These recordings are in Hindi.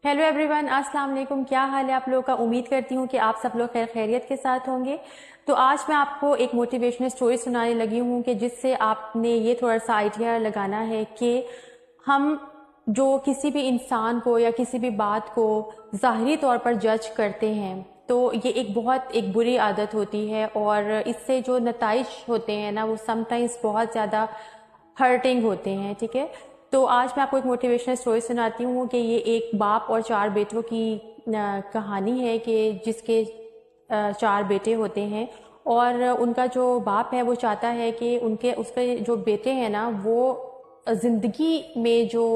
हेलो एवरीवन, अस्सलाम वालेकुम। क्या हाल है आप लोगों का? उम्मीद करती हूँ कि आप सब लोग खैर खैरियत के साथ होंगे। तो आज मैं आपको एक मोटिवेशनल स्टोरी सुनाने लगी हूँ कि जिससे आपने ये थोड़ा सा आइडिया लगाना है कि हम जो किसी भी इंसान को या किसी भी बात को ज़ाहिरी तौर पर जज करते हैं तो ये एक बुरी आदत होती है और इससे जो नताइज होते हैं ना वो समटाइम्स बहुत ज़्यादा हर्टिंग होते हैं। ठीक है, तो आज मैं आपको एक मोटिवेशनल स्टोरी सुनाती हूँ कि ये एक बाप और चार बेटों की कहानी है कि जिसके चार बेटे होते हैं और उनका जो बाप है वो चाहता है कि उनके उसके जो बेटे हैं ना वो ज़िंदगी में जो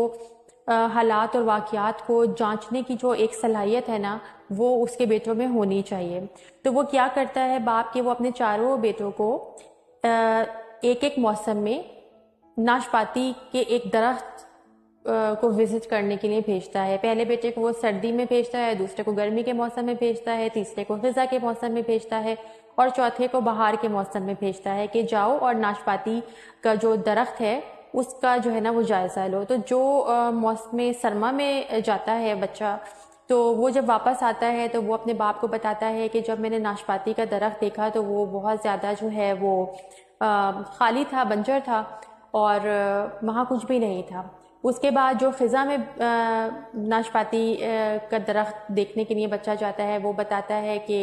हालात और वाक़यात को जांचने की जो एक सलाहियत है ना वो उसके बेटों में होनी चाहिए। तो वो क्या करता है बाप के, वो अपने चारों बेटों को एक एक मौसम में नाशपाती के एक दरख्त को विजिट करने के लिए भेजता है। पहले बेटे को वो सर्दी में भेजता है, दूसरे को गर्मी के मौसम में भेजता है, तीसरे को खिज़ा के मौसम में भेजता है और चौथे को बहार के मौसम में भेजता है कि जाओ और नाशपाती का जो दरख्त है उसका जो है ना वो जायज़ा लो। तो जो मौसम सरमा में जाता है बच्चा, तो वो जब वापस आता है तो वो अपने बाप को बताता है कि जब मैंने नाशपाती का दरख्त देखा तो वो बहुत ज़्यादा जो है वो खाली था, बंजर था और वहाँ कुछ भी नहीं था। उसके बाद जो ख़िज़ा में नाशपाती का दरख्त देखने के लिए बच्चा जाता है वो बताता है कि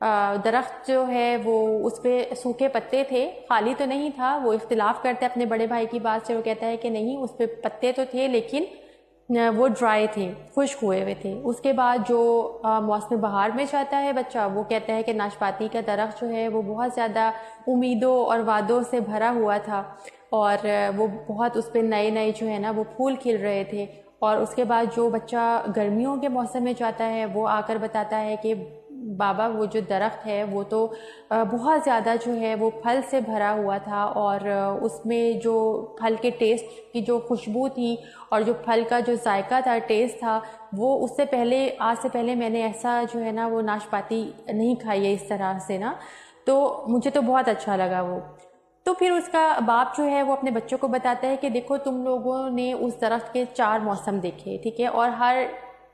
दरख्त जो है वो उस पर सूखे पत्ते थे, खाली तो नहीं था। वो इख्तिलाफ़ करता है अपने बड़े भाई की बात से, वो कहता है कि नहीं, उस पर पत्ते तो थे लेकिन वो ड्राई थे, खुश्क हुए हुए थे। उसके बाद जो मौसम बहार में जाता है बच्चा, वो कहता है कि नाशपाती का दरख्त जो है वो बहुत ज़्यादा उम्मीदों और वादों से भरा हुआ था और वो बहुत उस पर नए नए जो है ना वो फूल खिल रहे थे। और उसके बाद जो बच्चा गर्मियों के मौसम में जाता है वो आकर बताता है कि बाबा वो जो दरख्त है वो तो बहुत ज़्यादा जो है वो फल से भरा हुआ था और उसमें जो फल के टेस्ट की जो खुशबू थी और जो फल का जो जायका था, टेस्ट था, वो उससे पहले, आज से पहले मैंने ऐसा जो है ना वो नाशपाती नहीं खाई है इस तरह से ना। तो मुझे तो बहुत अच्छा लगा वो। तो फिर उसका बाप जो है वो अपने बच्चों को बताता है कि देखो, तुम लोगों ने उस दरख्त के चार मौसम देखे, ठीक है, और हर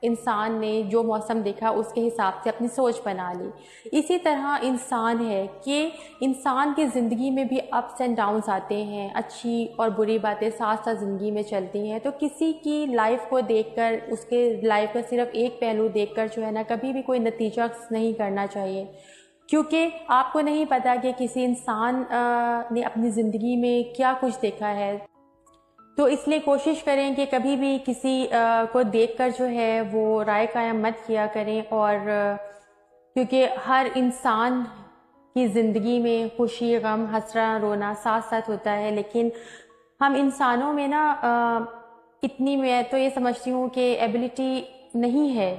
इंसान ने जो मौसम देखा उसके हिसाब से अपनी सोच बना ली। इसी तरह इंसान है कि इंसान की ज़िंदगी में भी अप्स एंड डाउन्स आते हैं, अच्छी और बुरी बातें साथ साथ ज़िंदगी में चलती हैं। तो किसी की लाइफ को देखकर, उसके लाइफ का सिर्फ एक पहलू देखकर जो है ना कभी भी कोई नतीजा नहीं करना चाहिए, क्योंकि आपको नहीं पता कि किसी इंसान ने अपनी ज़िंदगी में क्या कुछ देखा है। तो इसलिए कोशिश करें कि कभी भी किसी को देखकर जो है वो राय कायम मत किया करें। और क्योंकि हर इंसान की ज़िंदगी में खुशी, गम, हंसना, रोना साथ साथ होता है, लेकिन हम इंसानों में ना इतनी, मैं तो ये समझती हूँ कि एबिलिटी नहीं है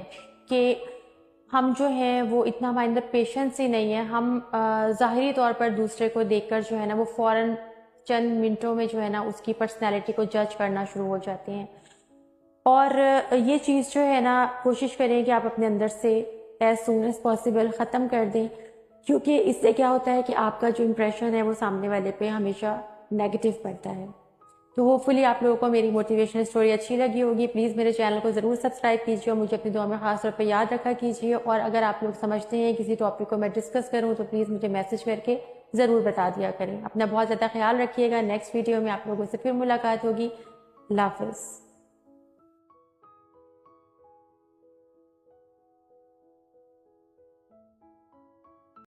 कि हम जो है वो इतना, हमारे अंदर पेशेंस ही नहीं है। हम ज़ाहिरी तौर पर दूसरे को देखकर जो है ना वो फ़ौरन चंद मिनटों में जो है ना उसकी पर्सनैलिटी को जज करना शुरू हो जाते हैं। और ये चीज़ जो है ना कोशिश करें कि आप अपने अंदर से एज सून एज पॉसिबल ख़त्म कर दें, क्योंकि इससे क्या होता है कि आपका जो इम्प्रेशन है वो सामने वाले पे हमेशा नेगेटिव पड़ता है। तो होपफुली आप लोगों को मेरी मोटिवेशनल स्टोरी अच्छी लगी होगी। प्लीज़ मेरे चैनल को ज़रूर सब्सक्राइब कीजिए और मुझे अपनी दुआ में ख़ास तौर पर याद रखा कीजिए। और अगर आप लोग समझते हैं किसी टॉपिक को मैं डिस्कस करूं तो प्लीज़ मुझे मैसेज करके ज़रूर बता दिया करें। अपना बहुत ज़्यादा ख्याल रखिएगा। नेक्स्ट वीडियो में आप लोगों से फिर मुलाकात होगी। अल्लाह हाफ़िज़।